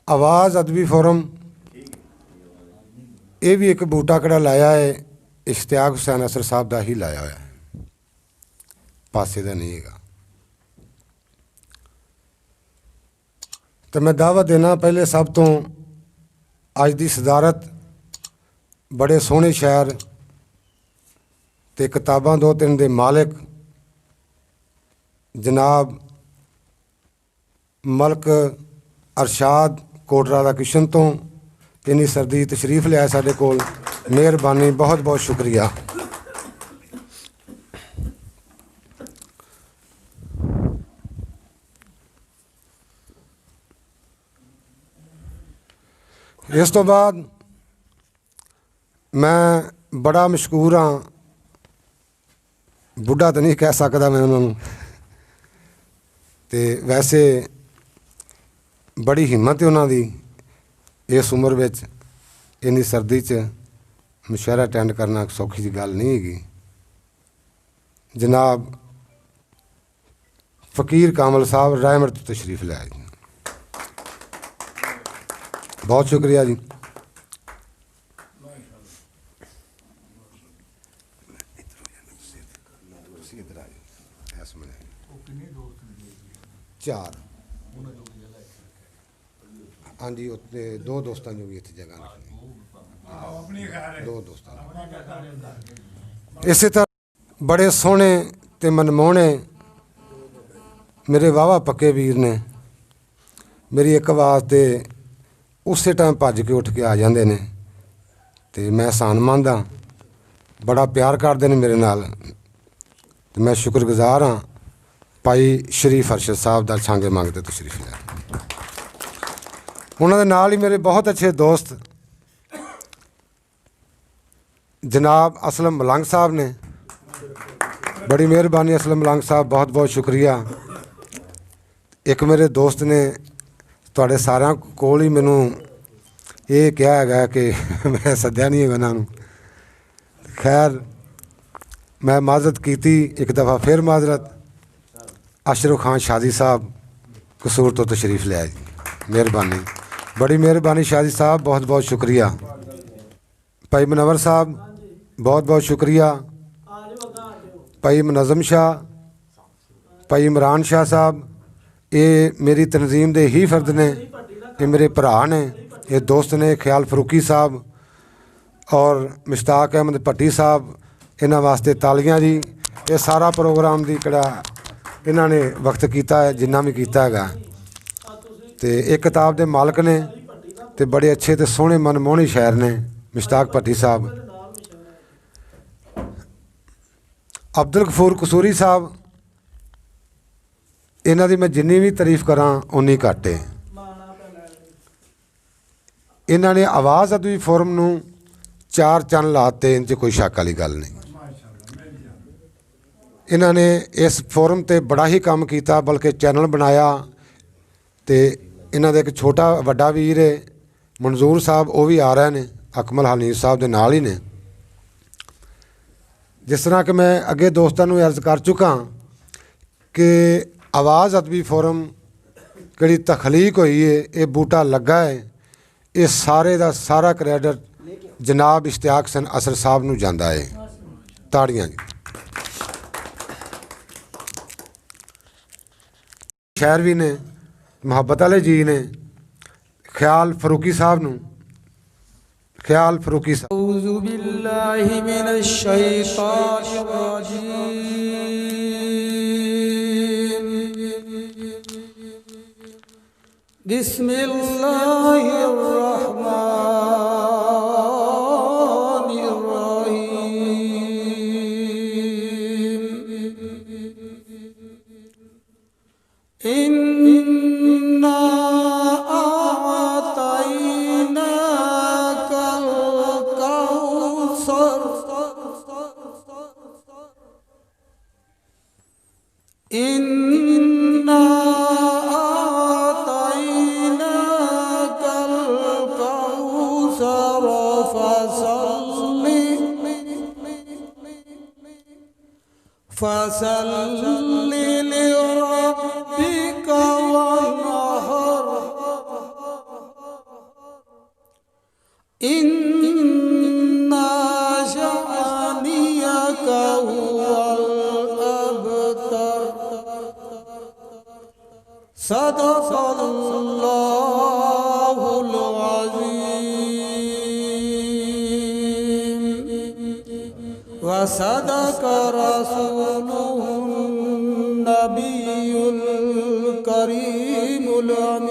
आवाज़ अदबी फोरम ये भी एक बूटा कड़ा लाया है, इश्तियाक हुसैन असर साहब का ही लाया हुआ है, पासे का नहीं है। तो मैं दावा देना पहले सब तो अज की सदारत बड़े सोहने शहर ते किताबां दो तीन दे मालिक जनाब मलक अरशाद कोटरा दा किशन तो इन्नी सर्दी तशरीफ लिया साडे कोल, मेहरबानी, बहुत बहुत शुक्रिया। इस तो बाद मैं बड़ा मशहूर हाँ, बुढ़ा तो नहीं कह सकता मैं उन्होंने, ते वैसे बड़ी हिम्मत है उन्होंने इस उम्र में इन्नी सर्दी च मुशायरा अटेंड करना सौखी जी गल नहीं हैगी। जनाब फकीर कामल साहब रायमड़ तो तशरीफ लिया जी, बहुत शुक्रिया जी। चार हाँ जी, उत्ते दो दोस्तों जो भी इतनी जगह दो दोस्तों इस तरह बड़े सोहने ते मनमोहने मेरे वाहवा पक्के वीर ने मेरी एक आवाज़ ते उस टाइम भज के उठ के आ जाते हैं, तो मैं एहसान मंद हाँ, बड़ा प्यार करते हैं मेरे नाल, तो मैं शुक्रगुजार हाँ भाई शरीफ अरशद साहब का छांगे मंगते तशरीफ लिया। उन्होंने नाल ही मेरे बहुत अच्छे दोस्त जनाब असलम मलंग साहब ने, बड़ी मेहरबानी असलम मलंग साहब, बहुत बहुत शुक्रिया। एक मेरे दोस्त ने तुहाडे सारिਆਂ कोल ही मैनू ये कहा है कि मैं सद्या नहीं है उन्होंने, खैर मैं माजरत की, एक दफ़ा फिर माजरत। अशरफ खान शादी साहब कसूर तो तशरीफ लिया जी, मेहरबानी, बड़ी मेहरबानी शादी साहब, बहुत बहुत शुक्रिया। भाई मनवर साहब बहुत बहुत शुक्रिया। भाई मुनज़म शाह, भाई इमरान शाह साहब, ये मेरी तनजीम के ही फर्द ने, ये मेरे भरा ने, ये दोस्त ने। ख्याल फरूकी साहब और मुश्ताक अहमद भट्टी साहब, इन्होंने वास्ते तालियां जी। ये सारा प्रोग्राम की कड़ा इन्होंने वक्त किया है, जिन्ना भी किया है। तो एक किताब के मालिक ने, तो बड़े अच्छे तो सोहने मनमोहने शायर ने मुश्ताक भट्टी साहब। अब्दुल गफूर कसूरी साहब, इन्हों की मैं जिन्नी भी तारीफ करा उन्नी घट है। इन्होंने आवाज़ अदबी फोरम नूं चार चंद लाते, इन कोई शक वाली गल नहीं। इन्होंने इस फोरम ते बड़ा ही काम किया, बल्कि चैनल बनाया। तो इन्हों एक छोटा वड्डा वीर है मंजूर साहब, वो भी आ रहे हैं अकमल हनीफ साहब के नाल ही ने। जिस तरह कि मैं अगे दोस्तों को अर्ज़ कर चुका कि आवाज़ अदबी फोरम की तखलीक हुई है, ये बूटा लगा है, ये सारे का सारा क्रेडिट जनाब इश्तियाक हुसैन असर साहब नूं जांदा है। ताड़ियां जी। शायर भी ने मोहब्बत वाले जी ने, ख्याल फरूकी साहब नूं, ख्याल फरूकी साहब। औज़ु बिल्लाहि मिनश शैतानिर रजीम, बिस्मिल्लाहिर रहमानिर रहीम। इन्ना आतैनाकल कौसर, इन्ना आतैनाकल कौसर फसल्लि लिरब्बिका वन्हर, इन्ना शानियका हुवल अबतर सदक़ल्लाहुल अज़ीम व सदक़ रसूलुहुन नबियुल करीमुल अमीन।